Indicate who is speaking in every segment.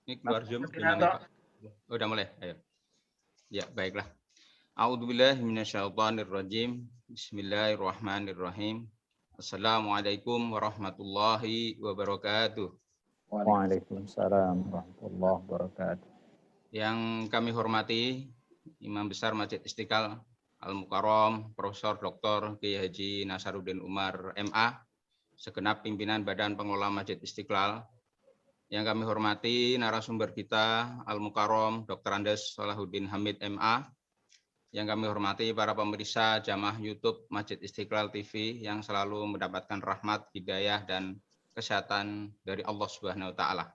Speaker 1: Ini keluar Zoom gimana, Pak? Oh, udah mulai. Ayo. Ya, baiklah. A'udzubillahi minasyaitonirrajim. Bismillahirrahmanirrahim. Assalamualaikum warahmatullahi wabarakatuh.
Speaker 2: Waalaikumsalam warahmatullahi wabarakatuh.
Speaker 1: Yang kami hormati Imam Besar Masjid Istiqlal Al-Mukarram Profesor Dr. Kiai Haji Nasaruddin Umar MA, segenap pimpinan Badan Pengelola Masjid Istiqlal. Yang kami hormati narasumber kita Al-Mukarram Dr. Andes Salahuddin Hamid MA. Yang kami hormati para pemirsa jamaah YouTube Masjid Istiqlal TV yang selalu mendapatkan rahmat, hidayah, dan kesehatan dari Allah Subhanahu wa Ta'ala.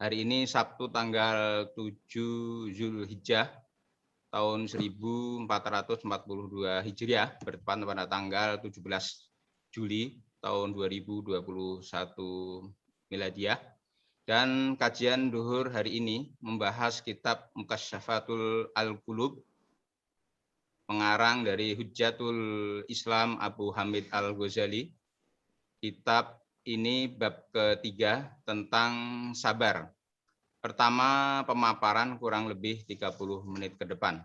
Speaker 1: Hari ini Sabtu tanggal 7 Zulhijjah tahun 1442 Hijriah, bertepatan pada tanggal 17 Juli tahun 2021 Miladiah. Dan kajian duhur hari ini membahas kitab Mukasyafatul Al-Qulub, pengarang dari Hujjatul Islam Abu Hamid Al-Ghazali. Kitab ini bab ketiga tentang sabar. Pertama, pemaparan kurang lebih 30 menit ke depan.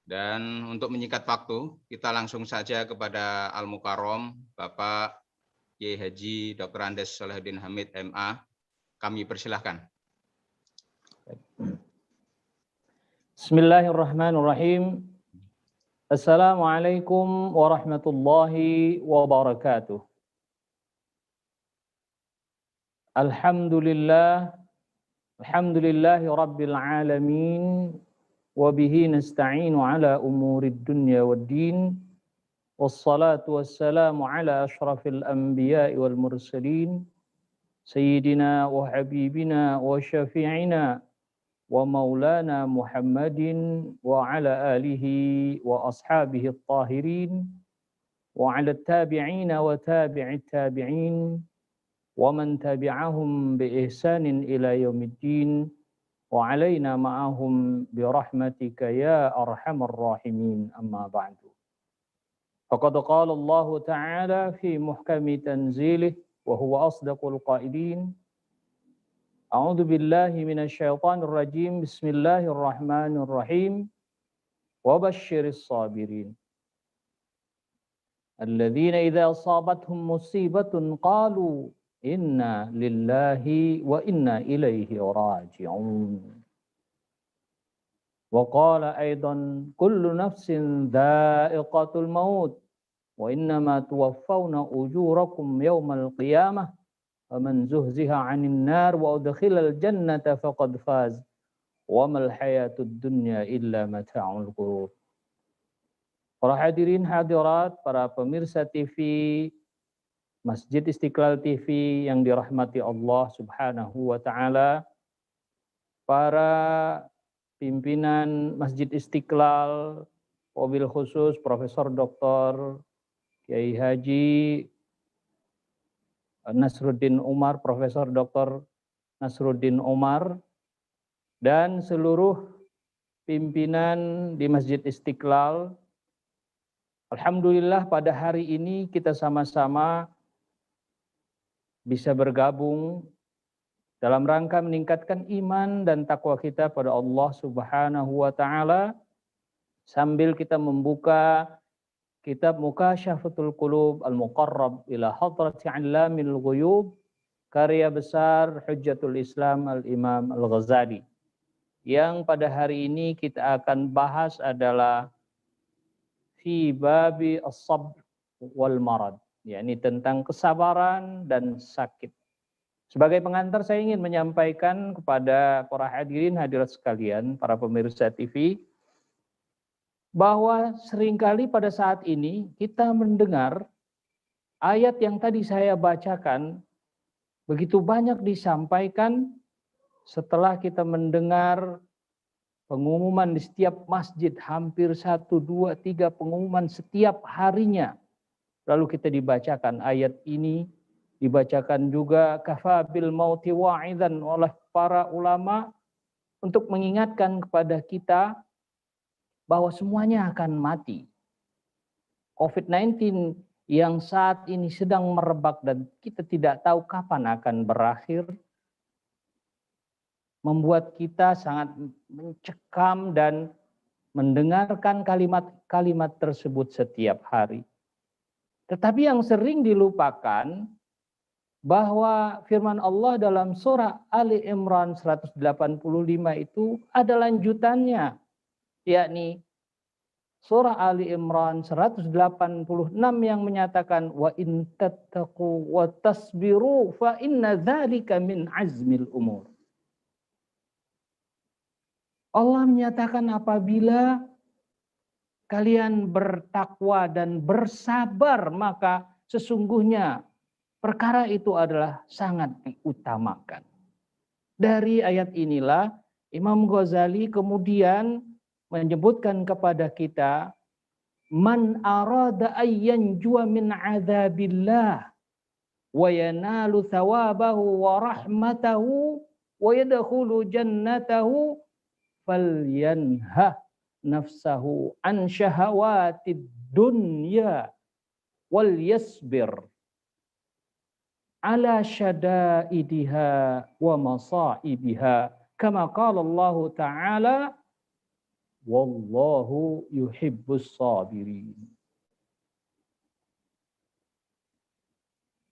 Speaker 1: Dan untuk menyingkat waktu, kita langsung saja kepada Al-Mukarram, Bapak Kiai Haji Dr. Andes Salahuddin Hamid MA. Kami persilahkan.
Speaker 2: Bismillahirrahmanirrahim. Assalamualaikum warahmatullahi wabarakatuh. Alhamdulillahi rabbil alamin, wa bihi nasta'inu ala umurid dunya waddin, wassalatu wassalamu ala ashrafil anbiya'i wal mursalin, sayyidina wa habibina wa syafi'ina wa maulana Muhammadin wa ala alihi wa ashabihi at-tahirin wa ala tabi'ina wa tabi'it tabi'in wa man tabi'ahum bi ihsanin ila yaumiddin wa alaina ma'ahum bi rahmatika ya arhamar rahimin, amma ba'du. Faqad qala Allah ta'ala fi muhkami tanzilih wa huwa asdaqul qailin. A'udzu billahi minasyaitonir rajim. Bismillahirrahmanirrahim. Wa basyiris sabirin alladzina idza asabathum musibatun qalu inna lillahi wa inna ilaihi raji'un. Wa qala aidan kullu nafsin dha'iqatul maut wa innama tuwaffawna ujurakum yawmal qiyamah faman zuhziha 'anil nar wa udkhilal jannata faqad faz wa mal hayatud dunya illa mata'ul ghurur. Para hadirin hadirat, para pemirsa TV Masjid Istiqlal TV yang dirahmati Allah Subhanahu wa Ta'ala, para pimpinan Masjid Istiqlal, wabil khusus Profesor Dr. Kiai Haji Nasruddin Umar, Profesor Dr. Nasruddin Umar, dan seluruh pimpinan di Masjid Istiqlal. Alhamdulillah pada hari ini kita sama-sama bisa bergabung dalam rangka meningkatkan iman dan takwa kita pada Allah Subhanahu wa Ta'ala, sambil kita membuka kitab Mukasyafatul Qulub Al-Muqarrab ila Hadrati 'Allamil Ghuyub, karya besar Hujjatul Islam Al-Imam Al-Ghazali. Yang pada hari ini kita akan bahas adalah fi babi as-sabr wal marad, yakni tentang kesabaran dan sakit. Sebagai pengantar, saya ingin menyampaikan kepada para hadirin hadirat sekalian, para pemirsa TV, bahwa seringkali pada saat ini kita mendengar ayat yang tadi saya bacakan begitu banyak disampaikan setelah kita mendengar pengumuman di setiap masjid, hampir 1, 2, 3 pengumuman setiap harinya. Lalu kita dibacakan ayat ini, dibacakan juga kafabil mauti wa'idzan oleh para ulama untuk mengingatkan kepada kita bahwa semuanya akan mati. COVID-19 yang saat ini sedang merebak dan kita tidak tahu kapan akan berakhir, membuat kita sangat mencekam dan mendengarkan kalimat-kalimat tersebut setiap hari. Tetapi yang sering dilupakan bahwa firman Allah dalam surah Ali Imran 185 itu ada lanjutannya, yakni surah Ali Imran 186 yang menyatakan wa in tattaqu wa tasbiru fa inna dzalika min azmil umur. Allah menyatakan apabila kalian bertakwa dan bersabar maka sesungguhnya perkara itu adalah sangat diutamakan. Dari ayat inilah Imam Ghazali kemudian menyebutkan kepada kita, man arada ayyan jua min adzabillah wa yanalu thawabahu wa rahmatahu wa yadkhulu jannatahu falyanha nafsahu an syahawatid dunya wal yasbir ala syadaidiha wa masaibiha kama qala Allah Ta'ala wallahu yuhibbus sabirin.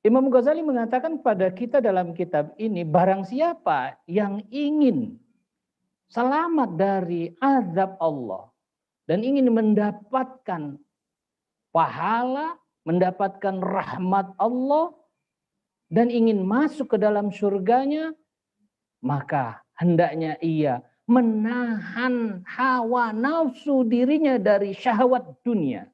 Speaker 2: Imam Ghazali mengatakan pada kita dalam kitab ini, barang siapa yang ingin selamat dari azab Allah dan ingin mendapatkan pahala, mendapatkan rahmat Allah dan ingin masuk ke dalam surganya, maka hendaknya ia menahan hawa nafsu dirinya dari syahwat dunia.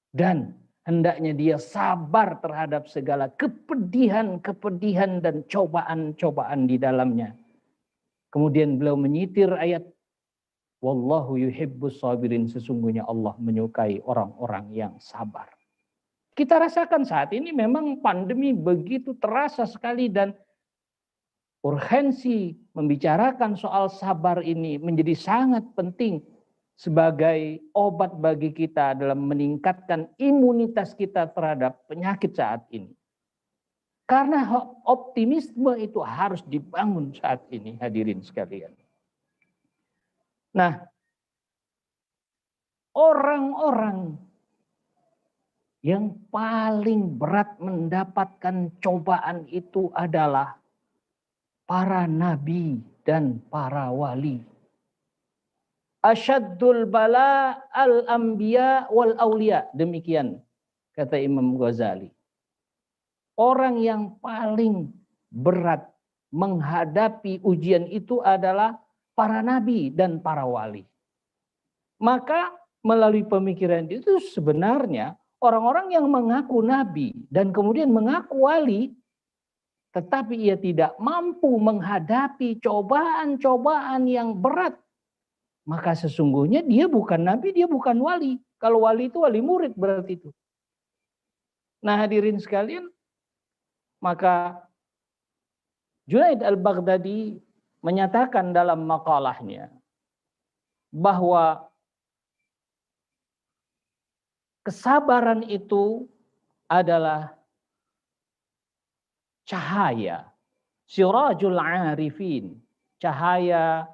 Speaker 2: Dan hendaknya dia sabar terhadap segala kepedihan-kepedihan dan cobaan-cobaan di dalamnya. Kemudian beliau menyitir ayat wallahu yuhibbus sabirin, sesungguhnya Allah menyukai orang-orang yang sabar. Kita rasakan saat ini memang pandemi begitu terasa sekali dan urgensi membicarakan soal sabar ini menjadi sangat penting sebagai obat bagi kita dalam meningkatkan imunitas kita terhadap penyakit saat ini. Karena optimisme itu harus dibangun saat ini, hadirin sekalian. Nah, orang-orang yang paling berat mendapatkan cobaan itu adalah para nabi dan para wali. Asyaddul bala al-anbiya wal auliya. Demikian kata Imam Ghazali. Orang yang paling berat menghadapi ujian itu adalah para nabi dan para wali. Maka melalui pemikiran itu sebenarnya orang-orang yang mengaku nabi dan kemudian mengaku wali, tetapi ia tidak mampu menghadapi cobaan-cobaan yang berat, maka sesungguhnya dia bukan nabi, dia bukan wali. Kalau wali itu wali murid berarti itu. Nah hadirin sekalian, maka Junaid al-Baghdadi menyatakan dalam makalahnya bahwa kesabaran itu adalah cahaya, sirajul arifin, cahaya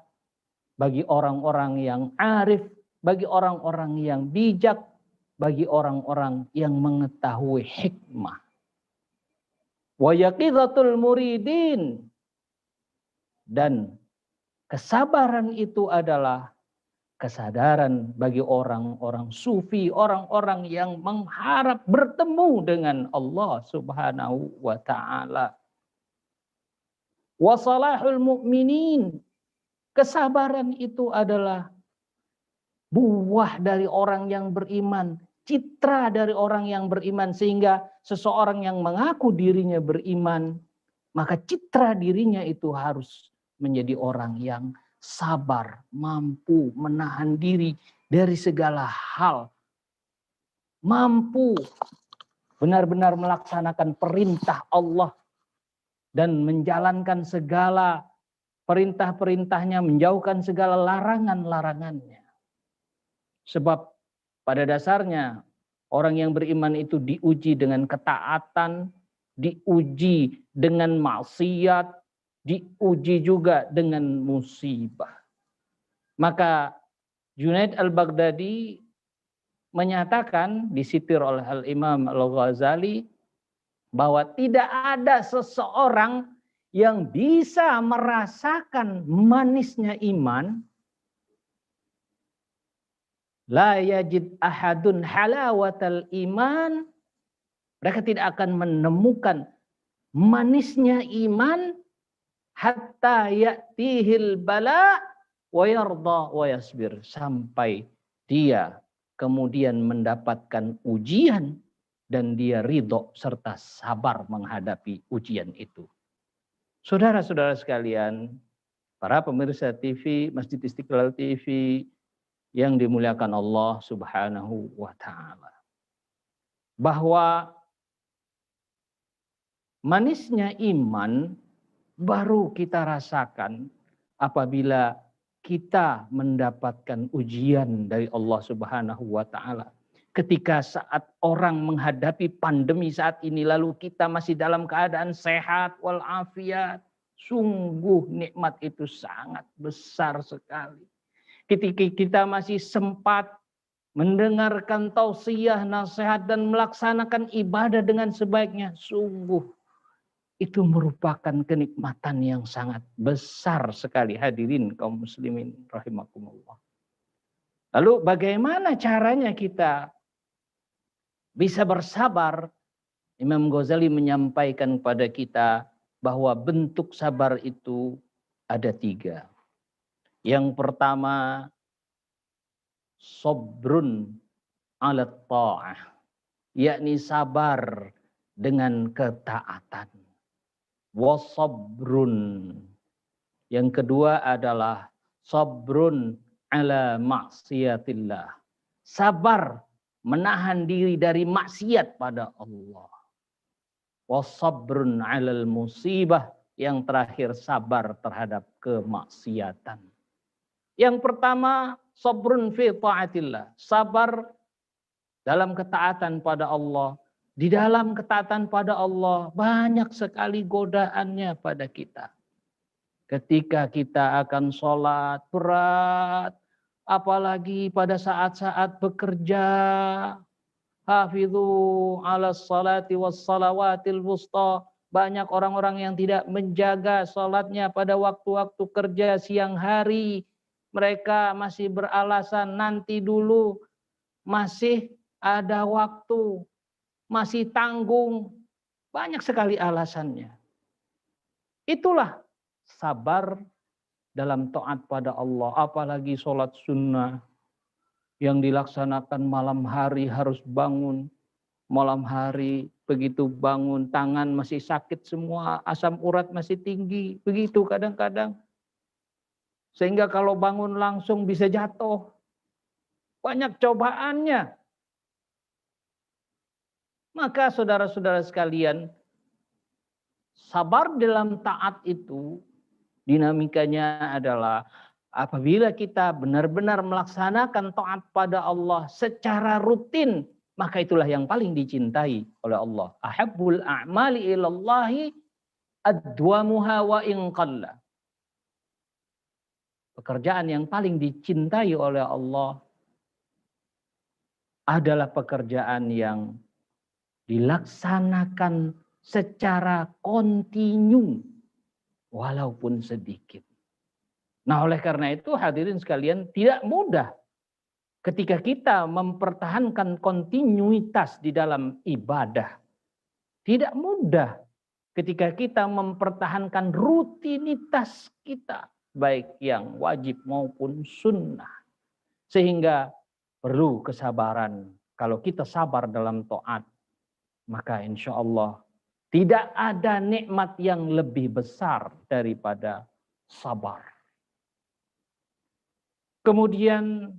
Speaker 2: bagi orang-orang yang arif, bagi orang-orang yang bijak, bagi orang-orang yang mengetahui hikmah. Wa yaqizatul muridin, dan kesabaran itu adalah kesadaran bagi orang-orang sufi, orang-orang yang mengharap bertemu dengan Allah Subhanahu wa taala. Wa salahul mu'minin, kesabaran itu adalah buah dari orang yang beriman, citra dari orang yang beriman, sehingga seseorang yang mengaku dirinya beriman, maka citra dirinya itu harus menjadi orang yang sabar, mampu menahan diri dari segala hal, mampu benar-benar melaksanakan perintah Allah dan menjalankan segala perintah-perintahnya, menjauhkan segala larangan-larangannya. Sebab pada dasarnya orang yang beriman itu diuji dengan ketaatan, diuji dengan maksiat, diuji juga dengan musibah. Maka Junaid al-Baghdadi menyatakan, disitir oleh Al-Imam Al-Ghazali, bahwa tidak ada seseorang yang bisa merasakan manisnya iman. La yajid ahadun halawatal iman. Mereka tidak akan menemukan manisnya iman hatta ya'tihil bala wa yarda wa yasbir, sampai dia kemudian mendapatkan ujian dan dia ridho serta sabar menghadapi ujian itu. Saudara-saudara sekalian, para pemirsa TV, Masjid Istiqlal TV yang dimuliakan Allah Subhanahu wa taala, bahwa manisnya iman baru kita rasakan apabila kita mendapatkan ujian dari Allah Subhanahu wa taala. Ketika saat orang menghadapi pandemi saat ini lalu kita masih dalam keadaan sehat walafiat, sungguh nikmat itu sangat besar sekali. Ketika kita masih sempat mendengarkan tausiah, nasihat dan melaksanakan ibadah dengan sebaiknya, sungguh itu merupakan kenikmatan yang sangat besar sekali. Hadirin kaum muslimin rahimakumullah. Lalu bagaimana caranya kita bisa bersabar? Imam Ghazali menyampaikan kepada kita bahwa bentuk sabar itu ada 3. Yang pertama, sabrun ala ta'ah, yakni sabar dengan ketaatan. Wasabrun. Yang kedua adalah sabrun ala maksiatillah. Sabar menahan diri dari maksiat pada Allah. Wasabrun alal musibah. Yang terakhir sabar terhadap kemaksiatan. Yang pertama sabrun fi ta'atillah. Sabar dalam ketaatan pada Allah. Di dalam ketaatan pada Allah banyak sekali godaannya pada kita. Ketika kita akan sholat berat, apalagi pada saat-saat bekerja, hafidhu ala salati was salawatil wusta. Banyak orang-orang yang tidak menjaga sholatnya pada waktu-waktu kerja siang hari. Mereka masih beralasan nanti dulu, masih ada waktu, masih tanggung, banyak sekali alasannya. Itulah sabar dalam taat pada Allah, apalagi sholat sunnah yang dilaksanakan malam hari harus bangun. Malam hari begitu bangun tangan masih sakit semua, asam urat masih tinggi, begitu kadang-kadang. Sehingga kalau bangun langsung bisa jatuh. Banyak cobaannya. Maka saudara-saudara sekalian, sabar dalam taat itu dinamikanya adalah apabila kita benar-benar melaksanakan taat pada Allah secara rutin, maka itulah yang paling dicintai oleh Allah. Ahabbul a'mali ilallahi adwamuha wa in qalla. Pekerjaan yang paling dicintai oleh Allah adalah pekerjaan yang dilaksanakan secara kontinu walaupun sedikit. Nah, oleh karena itu hadirin sekalian, tidak mudah ketika kita mempertahankan kontinuitas di dalam ibadah. Tidak mudah ketika kita mempertahankan rutinitas kita, baik yang wajib maupun sunnah. Sehingga perlu kesabaran. Kalau kita sabar dalam taat, maka insya Allah tidak ada nikmat yang lebih besar daripada sabar. Kemudian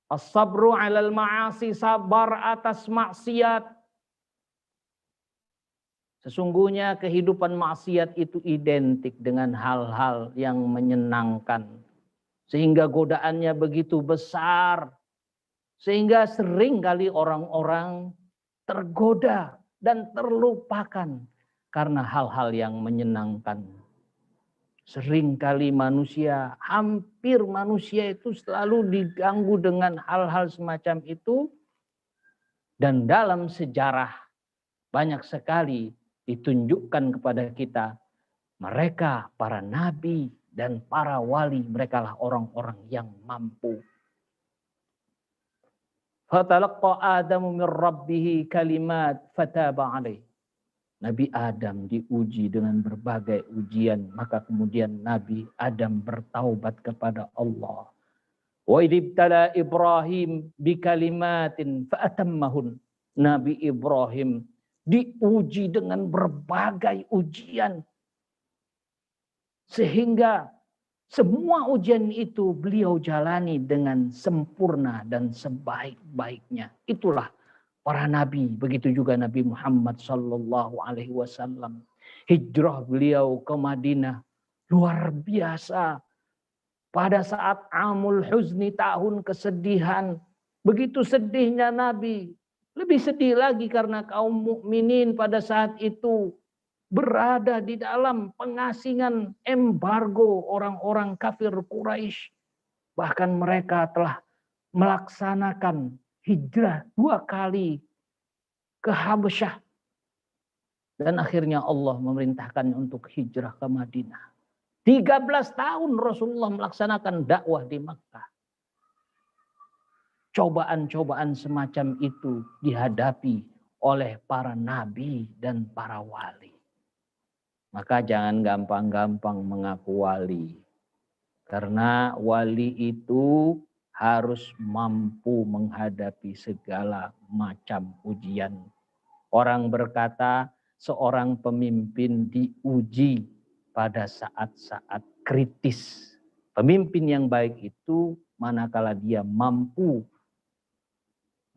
Speaker 2: as-sabru 'alal ma'asi, sabar atas maksiat. Sesungguhnya kehidupan maksiat itu identik dengan hal-hal yang menyenangkan. Sehingga godaannya begitu besar. Sehingga sering kali orang-orang tergoda dan terlupakan karena hal-hal yang menyenangkan. Seringkali hampir manusia itu selalu diganggu dengan hal-hal semacam itu. Dan dalam sejarah banyak sekali ditunjukkan kepada kita. Mereka, para nabi dan para wali, merekalah orang-orang yang mampu. Fatalaqqa Adamu min rabbih kalimat fataba alaih. Nabi Adam diuji dengan berbagai ujian, maka kemudian Nabi Adam bertaubat kepada Allah. Wa idibtala Ibrahim bikalimatin fa'atammahun. Nabi Ibrahim diuji dengan berbagai ujian. Sehingga semua ujian itu beliau jalani dengan sempurna dan sebaik-baiknya. Itulah para nabi, begitu juga Nabi Muhammad sallallahu alaihi wasallam. Hijrah beliau ke Madinah luar biasa. Pada saat Amul Huzni, tahun kesedihan, begitu sedihnya Nabi, lebih sedih lagi karena kaum mukminin pada saat itu berada di dalam pengasingan embargo orang-orang kafir Quraisy. Bahkan mereka telah melaksanakan hijrah 2 kali ke Habasyah. Dan akhirnya Allah memerintahkannya untuk hijrah ke Madinah. 13 tahun Rasulullah melaksanakan dakwah di Makkah. Cobaan-cobaan semacam itu dihadapi oleh para nabi dan para wali. Maka jangan gampang-gampang mengaku wali. Karena wali itu harus mampu menghadapi segala macam ujian. Orang berkata seorang pemimpin diuji pada saat-saat kritis. Pemimpin yang baik itu manakala dia mampu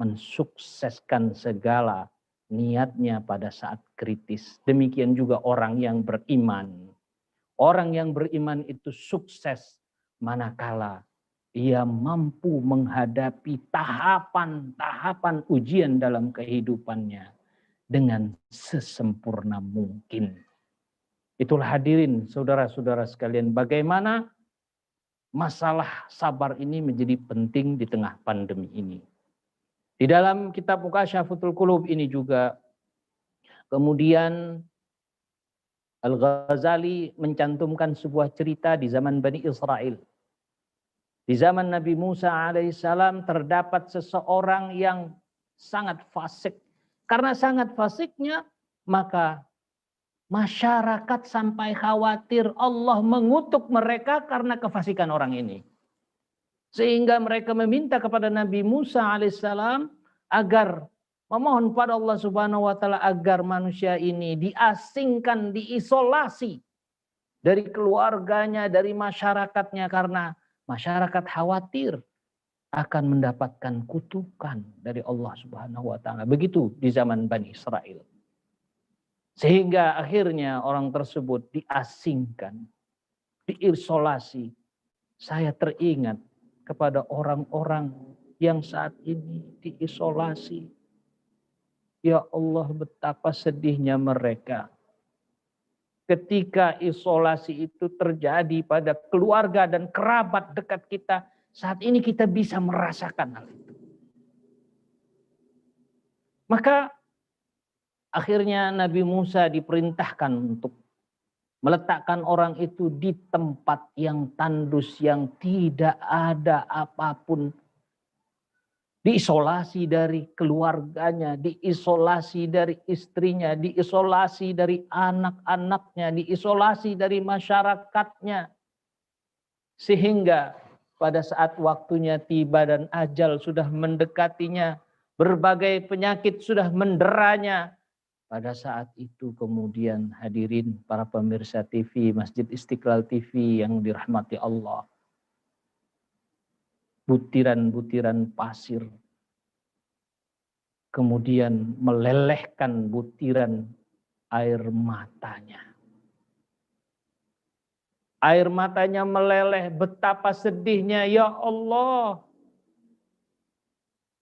Speaker 2: mensukseskan segala niatnya pada saat kritis. Demikian juga orang yang beriman. Orang yang beriman itu sukses manakala ia mampu menghadapi tahapan-tahapan ujian dalam kehidupannya dengan sesempurna mungkin. Itulah hadirin saudara-saudara sekalian, bagaimana masalah sabar ini menjadi penting di tengah pandemi ini. Di dalam kitab Mukasyafatul Qulub ini juga kemudian Al-Ghazali mencantumkan sebuah cerita di zaman Bani Israel. Di zaman Nabi Musa alaihissalam terdapat seseorang yang sangat fasik. Karena sangat fasiknya, maka masyarakat sampai khawatir Allah mengutuk mereka karena kefasikan orang ini. Sehingga mereka meminta kepada Nabi Musa alaihissalam agar memohon pada Allah Subhanahu wa taala agar manusia ini diasingkan, diisolasi dari keluarganya, dari masyarakatnya, karena masyarakat khawatir akan mendapatkan kutukan dari Allah Subhanahu wa taala. Begitu di zaman Bani Israel. Sehingga akhirnya orang tersebut diasingkan, diisolasi. Saya teringat kepada orang-orang yang saat ini diisolasi. Ya Allah, betapa sedihnya mereka. Ketika isolasi itu terjadi pada keluarga dan kerabat dekat kita, saat ini kita bisa merasakan hal itu. Maka akhirnya Nabi Musa diperintahkan untuk meletakkan orang itu di tempat yang tandus, yang tidak ada apapun. Diisolasi dari keluarganya, diisolasi dari istrinya, diisolasi dari anak-anaknya, diisolasi dari masyarakatnya. Sehingga pada saat waktunya tiba dan ajal sudah mendekatinya, berbagai penyakit sudah menderanya. Pada saat itu kemudian hadirin para pemirsa TV, Masjid Istiqlal TV yang dirahmati Allah. Butiran-butiran pasir kemudian melelehkan butiran air matanya. Air matanya meleleh, betapa sedihnya, ya Allah.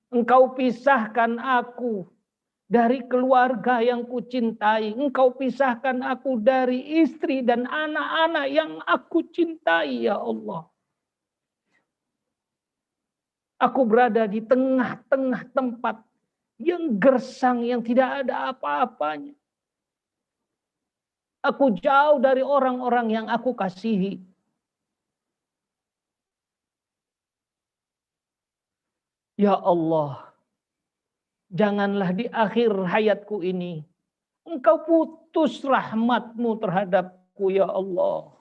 Speaker 2: Engkau pisahkan aku dari keluarga yang kucintai. Engkau pisahkan aku dari istri dan anak-anak yang aku cintai, ya Allah. Aku berada di tengah-tengah tempat yang gersang, yang tidak ada apa-apanya. Aku jauh dari orang-orang yang aku kasihi. Ya Allah, janganlah di akhir hayatku ini Engkau putus rahmat-Mu terhadapku, ya Allah.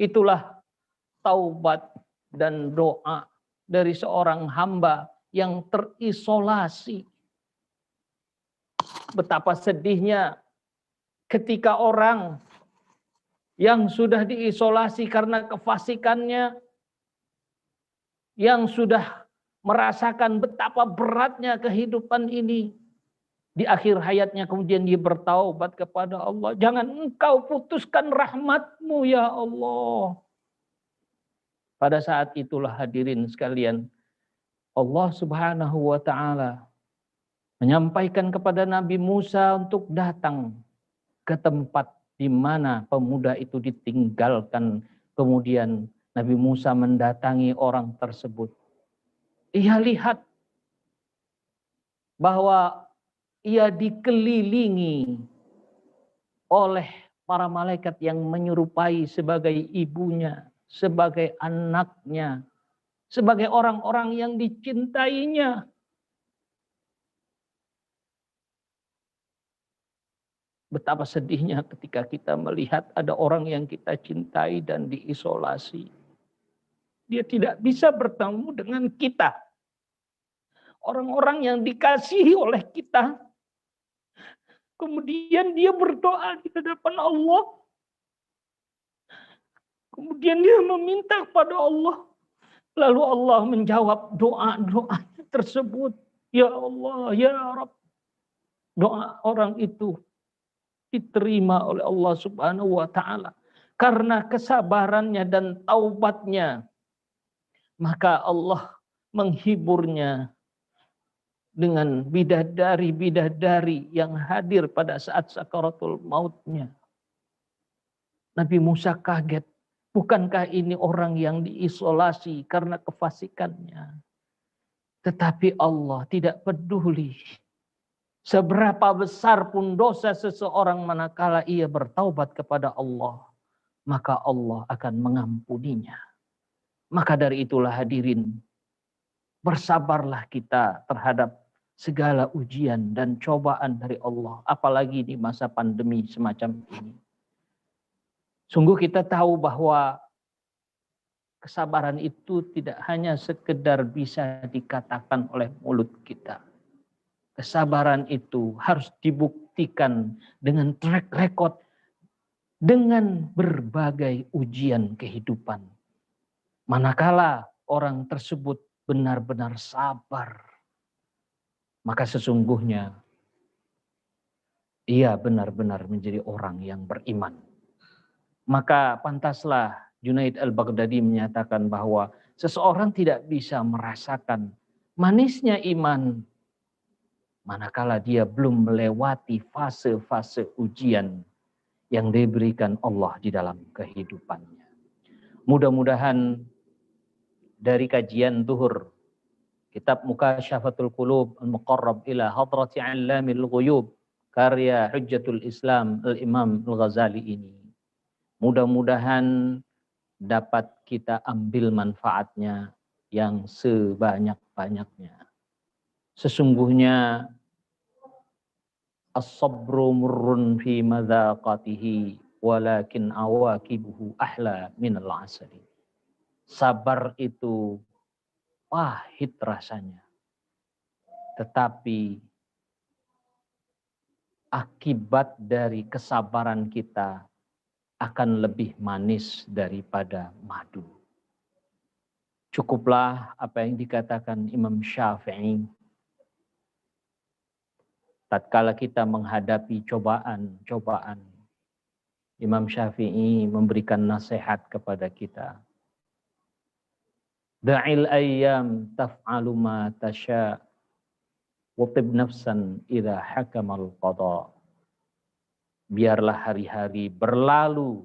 Speaker 2: Itulah taubat dan doa dari seorang hamba yang terisolasi. Betapa sedihnya ketika orang yang sudah diisolasi karena kefasikannya, yang sudah merasakan betapa beratnya kehidupan ini, di akhir hayatnya kemudian dia bertaubat kepada Allah. Jangan Engkau putuskan rahmat-Mu, ya Allah. Pada saat itulah hadirin sekalian, Allah Subhanahu wa taala menyampaikan kepada Nabi Musa untuk datang ke tempat di mana pemuda itu ditinggalkan. Kemudian Nabi Musa mendatangi orang tersebut. Ia lihat bahwa ia dikelilingi oleh para malaikat yang menyerupai sebagai ibunya, sebagai anaknya, sebagai orang-orang yang dicintainya. Betapa sedihnya ketika kita melihat ada orang yang kita cintai dan diisolasi. Dia tidak bisa bertemu dengan kita. Orang-orang yang dikasihi oleh kita. Kemudian dia berdoa di hadapan Allah. Kemudian dia meminta kepada Allah. Lalu Allah menjawab doa-doa tersebut. Ya Allah, ya Rabb. Doa orang itu diterima oleh Allah Subhanahu wa taala karena kesabarannya dan taubatnya. Maka Allah menghiburnya dengan bidadari-bidadari yang hadir pada saat sakaratul mautnya. Nabi Musa kaget. Bukankah ini orang yang diisolasi karena kefasikannya? Tetapi Allah tidak peduli seberapa besar pun dosa seseorang manakala ia bertaubat kepada Allah, maka Allah akan mengampuninya. Maka dari itulah hadirin, bersabarlah kita terhadap segala ujian dan cobaan dari Allah, apalagi di masa pandemi semacam ini. Sungguh kita tahu bahwa kesabaran itu tidak hanya sekedar bisa dikatakan oleh mulut kita. Kesabaran itu harus dibuktikan dengan track record, dengan berbagai ujian kehidupan. Manakala orang tersebut benar-benar sabar, maka sesungguhnya ia benar-benar menjadi orang yang beriman. Maka pantaslah Junaid al-Baghdadi menyatakan bahwa seseorang tidak bisa merasakan manisnya iman manakala dia belum melewati fase-fase ujian yang diberikan Allah di dalam kehidupannya. Mudah-mudahan dari kajian zuhur kitab Mukasyafatul Qulub Al-Muqarrab ila Hadrati 'Allamil Ghuyub karya Hujjatul Islam Al-Imam Al-Ghazali ini, mudah-mudahan dapat kita ambil manfaatnya yang sebanyak-banyaknya. Sesungguhnya as-sabru murrun fi madzaqatihi walakin awaqibuhu ahla minal asali. Sabar itu pahit rasanya, tetapi akibat dari kesabaran kita akan lebih manis daripada madu. Cukuplah apa yang dikatakan Imam Syafi'i. Tatkala kita menghadapi cobaan-cobaan, Imam Syafi'i memberikan nasihat kepada kita. Da'il ayyam taf'alu ma tasha' Watib nafsan idza hakamal qada. Biarlah hari-hari berlalu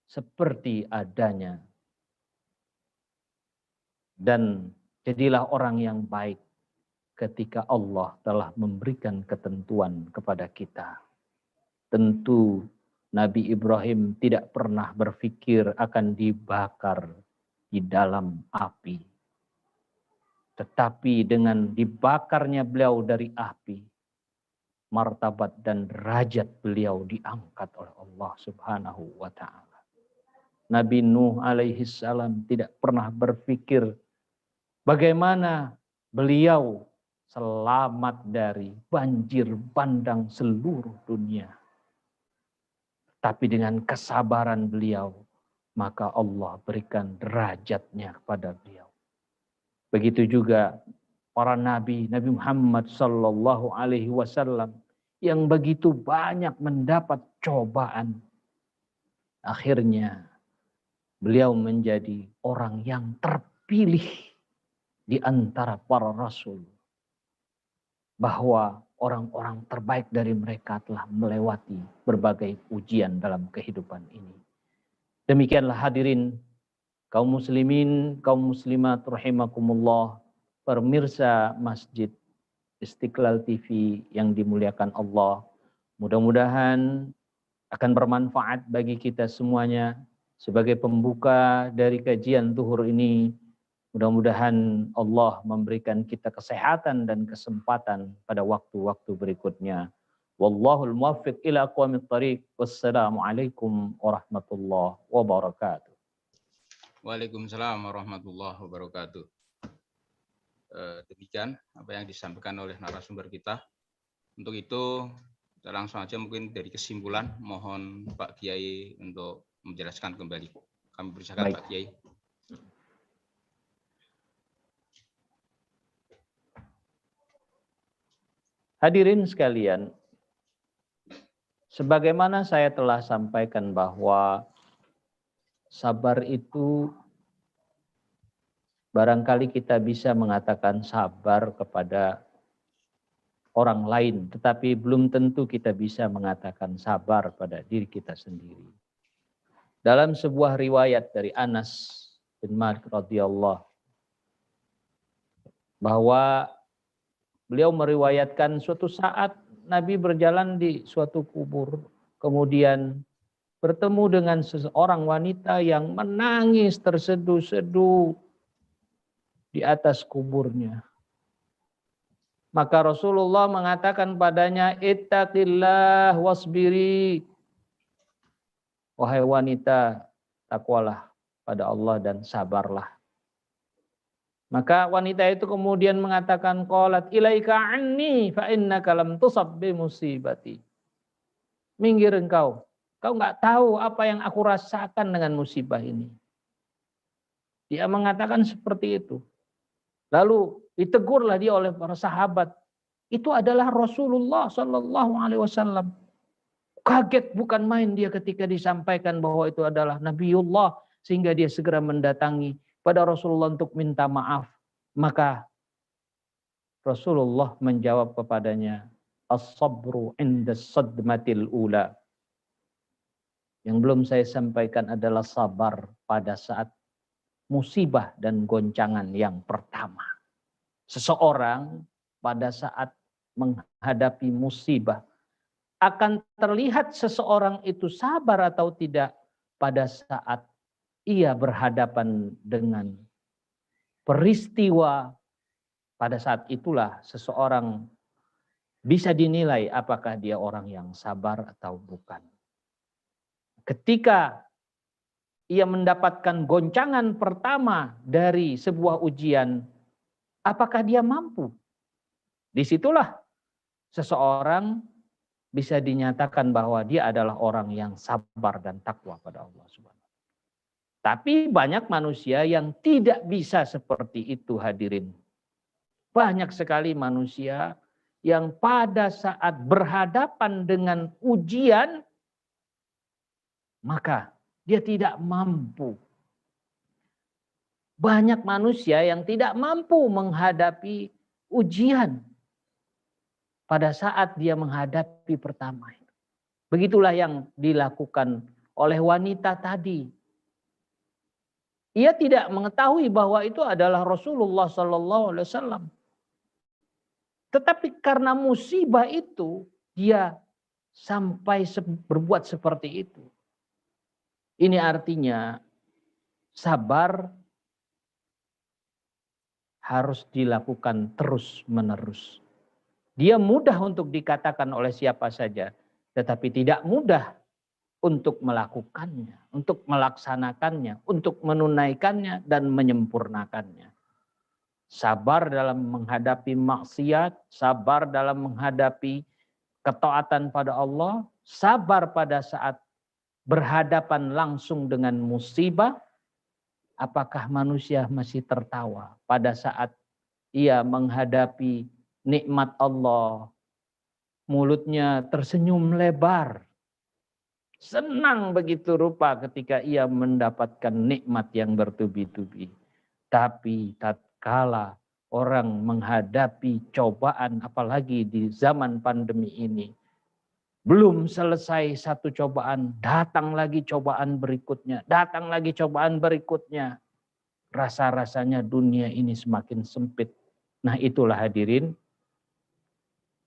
Speaker 2: seperti adanya. Dan jadilah orang yang baik ketika Allah telah memberikan ketentuan kepada kita. Tentu Nabi Ibrahim tidak pernah berpikir akan dibakar di dalam api. Tetapi dengan dibakarnya beliau dari api, martabat dan derajat beliau diangkat oleh Allah Subhanahu wa ta'ala. Nabi Nuh alaihi salam tidak pernah berpikir bagaimana beliau selamat dari banjir bandang seluruh dunia. Tapi dengan kesabaran beliau, maka Allah berikan derajatnya kepada beliau. Begitu juga para nabi, Nabi Muhammad sallallahu alaihi wasallam yang begitu banyak mendapat cobaan. Akhirnya beliau menjadi orang yang terpilih di antara para rasul. Bahwa orang-orang terbaik dari mereka telah melewati berbagai ujian dalam kehidupan ini. Demikianlah hadirin kaum muslimin, kaum muslimat rahimakumullah, pemirsa Masjid Istiqlal TV yang dimuliakan Allah. Mudah-mudahan akan bermanfaat bagi kita semuanya sebagai pembuka dari kajian zuhur ini. Mudah-mudahan Allah memberikan kita kesehatan dan kesempatan pada waktu-waktu berikutnya. Wallahul muwaffiq ila aqwamit thariq. Wassalamualaikum warahmatullahi wabarakatuh.
Speaker 1: Waalaikumsalam warahmatullahi wabarakatuh. Demikian apa yang disampaikan oleh narasumber kita. Untuk itu, kita langsung aja mungkin dari kesimpulan, mohon Pak Kiai untuk menjelaskan kembali. Kami persilakan Pak Kiai.
Speaker 2: Hadirin sekalian, sebagaimana saya telah sampaikan bahwa sabar itu barangkali kita bisa mengatakan sabar kepada orang lain, tetapi belum tentu kita bisa mengatakan sabar pada diri kita sendiri. Dalam sebuah riwayat dari Anas bin Malik radhiyallahu bahwa beliau meriwayatkan suatu saat Nabi berjalan di suatu kubur, kemudian bertemu dengan seseorang wanita yang menangis terseduh-seduh di atas kuburnya. Maka Rasulullah mengatakan padanya, ittaqillah wasbiri. Wahai wanita, takwalah pada Allah dan sabarlah. Maka wanita itu kemudian mengatakan, qalat ilaika anni fa innaka lam tusab bi musibati. Minggir engkau nggak tahu apa yang aku rasakan dengan musibah ini. Dia mengatakan seperti itu. Lalu ditegurlah dia oleh para sahabat. Itu adalah Rasulullah Shallallahu Alaihi Wasallam. Kaget bukan main dia ketika disampaikan bahwa itu adalah Nabiullah, sehingga dia segera mendatangi pada Rasulullah untuk minta maaf. Maka Rasulullah menjawab kepadanya, as-sabru inda sadmatil ula. Yang belum saya sampaikan adalah sabar pada saat musibah dan goncangan yang pertama. Seseorang pada saat menghadapi musibah akan terlihat seseorang itu sabar atau tidak pada saat ia berhadapan dengan peristiwa. Pada saat itulah seseorang bisa dinilai apakah dia orang yang sabar atau bukan. Ketika ia mendapatkan goncangan pertama dari sebuah ujian, apakah dia mampu? Disitulah seseorang bisa dinyatakan bahwa dia adalah orang yang sabar dan takwa pada Allah Subhanahu. Tapi banyak manusia yang tidak bisa seperti itu, hadirin. Banyak sekali manusia yang pada saat berhadapan dengan ujian, maka dia tidak mampu. Banyak manusia yang tidak mampu menghadapi ujian. pada saat dia menghadapi pertama. Begitulah yang dilakukan oleh wanita tadi. Ia tidak mengetahui bahwa itu adalah Rasulullah Sallallahu Alaihi Wasallam. Tetapi karena musibah itu, dia sampai berbuat seperti itu. Ini artinya sabar harus dilakukan terus-menerus. Dia mudah untuk dikatakan oleh siapa saja, tetapi tidak mudah untuk melakukannya, untuk melaksanakannya, untuk menunaikannya dan menyempurnakannya. Sabar dalam menghadapi maksiat, sabar dalam menghadapi ketaatan pada Allah, sabar pada saat berhadapan langsung dengan musibah. Apakah manusia masih tertawa pada saat ia menghadapi nikmat Allah? Mulutnya tersenyum lebar. Senang begitu rupa ketika ia mendapatkan nikmat yang bertubi-tubi. Tapi tatkala orang menghadapi cobaan, apalagi di zaman pandemi ini, belum selesai satu cobaan, datang lagi cobaan berikutnya, datang lagi cobaan berikutnya. Rasa-rasanya dunia ini semakin sempit. Nah itulah hadirin,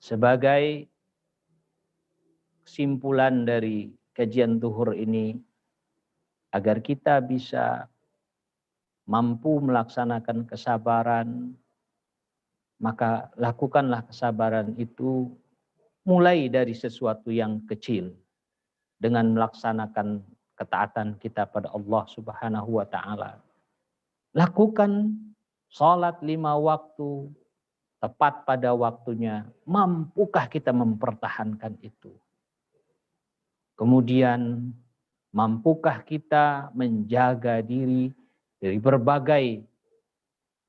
Speaker 2: sebagai kesimpulan dari kajian zuhur ini, agar kita bisa mampu melaksanakan kesabaran, maka lakukanlah kesabaran itu mulai dari sesuatu yang kecil dengan melaksanakan ketaatan kita pada Allah Subhanahu wa taala. Lakukan salat 5 waktu tepat pada waktunya. Mampukah kita mempertahankan itu? Kemudian mampukah kita menjaga diri dari berbagai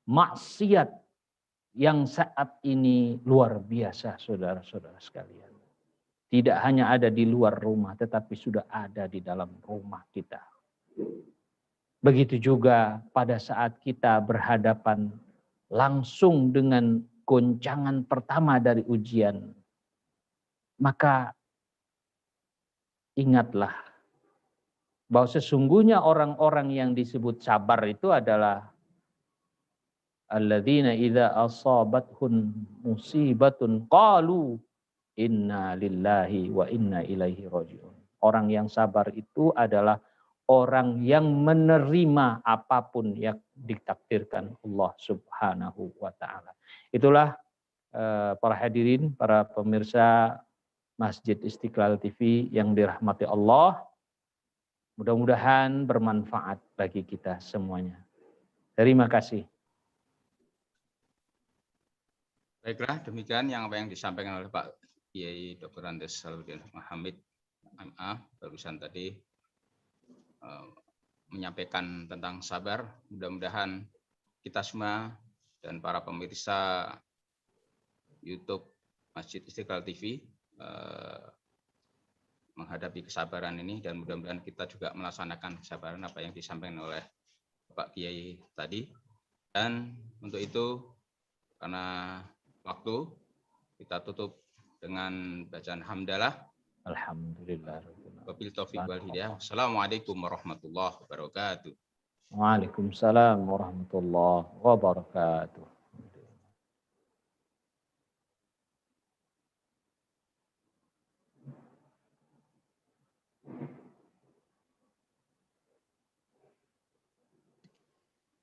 Speaker 2: maksiat yang saat ini luar biasa, saudara-saudara sekalian. Tidak hanya ada di luar rumah, tetapi sudah ada di dalam rumah kita. Begitu juga pada saat kita berhadapan langsung dengan goncangan pertama dari ujian. Maka ingatlah bahwa sesungguhnya orang-orang yang disebut sabar itu adalah alladzina idza asabathum musibatun qalu inna lillahi wa inna ilaihi rajiun. Orang yang sabar itu adalah orang yang menerima apapun yang ditakdirkan Allah Subhanahu wa taala. Itulah para hadirin, para pemirsa Masjid Istiqlal TV yang dirahmati Allah. Mudah-mudahan bermanfaat bagi kita semuanya. Terima kasih.
Speaker 1: Baiklah, demikian apa yang disampaikan oleh Pak Kiai Dr. Andes Salahuddin Muhammad MA barusan tadi, menyampaikan tentang sabar. Mudah-mudahan kita semua dan para pemirsa YouTube Masjid Istiqlal TV menghadapi kesabaran ini, dan mudah-mudahan kita juga melaksanakan kesabaran apa yang disampaikan oleh Pak Kiai tadi. Dan untuk itu, karena waktu, kita tutup dengan bacaan hamdalah.
Speaker 2: Alhamdulillah.
Speaker 1: Wabil taufiq wal hidayah. Assalamualaikum warahmatullahi wabarakatuh.
Speaker 2: Waalaikumsalam warahmatullahi wabarakatuh.